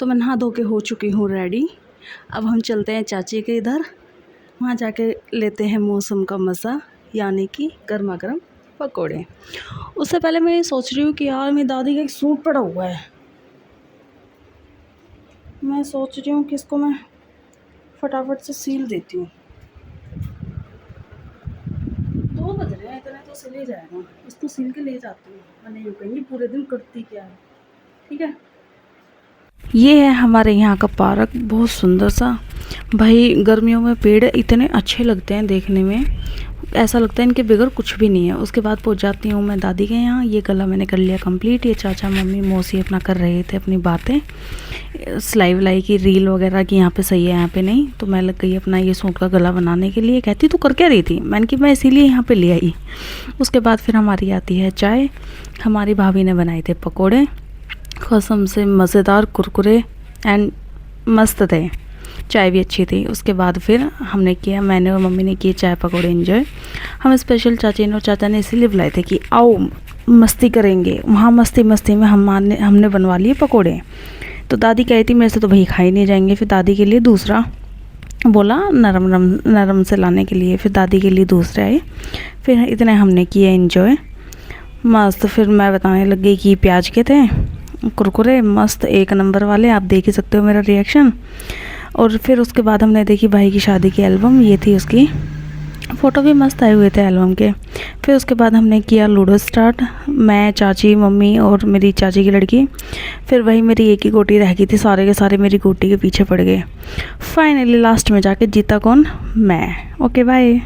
तो मैं नहा धो के हो चुकी हूँ रेडी। अब हम चलते हैं चाची के इधर, वहाँ जाके लेते हैं मौसम का मज़ा, यानी कि गर्मा गर्म पकोड़े। उससे पहले मैं ये सोच रही हूँ कि यार मेरी दादी का एक सूट पड़ा हुआ है, मैं सोच रही हूँ कि इसको मैं फटाफट से सील देती हूँ। 2 बज रहे हैं, इतने तो सिल ही जाएगा, इसको सील के ले जाती हूँ, मैंने यूँ कहीं पूरे दिन करती क्या है। ठीक है, ये है हमारे यहाँ का पार्क, बहुत सुंदर सा। भाई गर्मियों में पेड़ इतने अच्छे लगते हैं देखने में, ऐसा लगता है इनके बगैर कुछ भी नहीं है। उसके बाद पहुँच जाती हूँ मैं दादी के यहाँ। ये गला मैंने कर लिया कंप्लीट। ये चाचा मम्मी मौसी अपना कर रहे थे अपनी बातें, सिलाई विलाई की, रील वगैरह की, यहाँ पे सही है यहाँ पे नहीं। तो मैं लग गई अपना ये सूट का गला बनाने के लिए। कहती तू कर क्या रही थी, मैंने कि मैं इसीलिए यहाँ पे ले आई। उसके बाद फिर हमारी आती है चाय। हमारी भाभी ने बनाए थे पकौड़े, कसम से मज़ेदार, कुरकुरे एंड मस्त थे। चाय भी अच्छी थी। उसके बाद फिर हमने किया, मैंने और मम्मी ने किए चाय पकौड़े एंजॉय। हम स्पेशल चाची ने और चाचा ने इसीलिए बुलाए थे कि आओ मस्ती करेंगे। वहाँ मस्ती मस्ती में हमने बनवा लिए पकौड़े। तो दादी कही थी मेरे से तो भाई खाई नहीं जाएंगे, फिर दादी के लिए दूसरा बोला नरम से लाने के लिए, फिर दादी के लिए दूसरे आए। फिर इतने हमने किए एंजॉय मस्त। फिर मैं बताने लग गई कि प्याज के थे कुरकुरे मस्त, एक नंबर वाले, आप देख ही सकते हो मेरा रिएक्शन। और फिर उसके बाद हमने देखी भाई की शादी की एल्बम, ये थी उसकी फ़ोटो भी मस्त आए हुए थे एल्बम के। फिर उसके बाद हमने किया लूडो स्टार्ट, मैं चाची मम्मी और मेरी चाची की लड़की। फिर वही मेरी एक ही गोटी रह गई थी, सारे के सारे मेरी गोटी के पीछे पड़ गए। फाइनली लास्ट में जाके जीता कौन, मैं। Okay bye.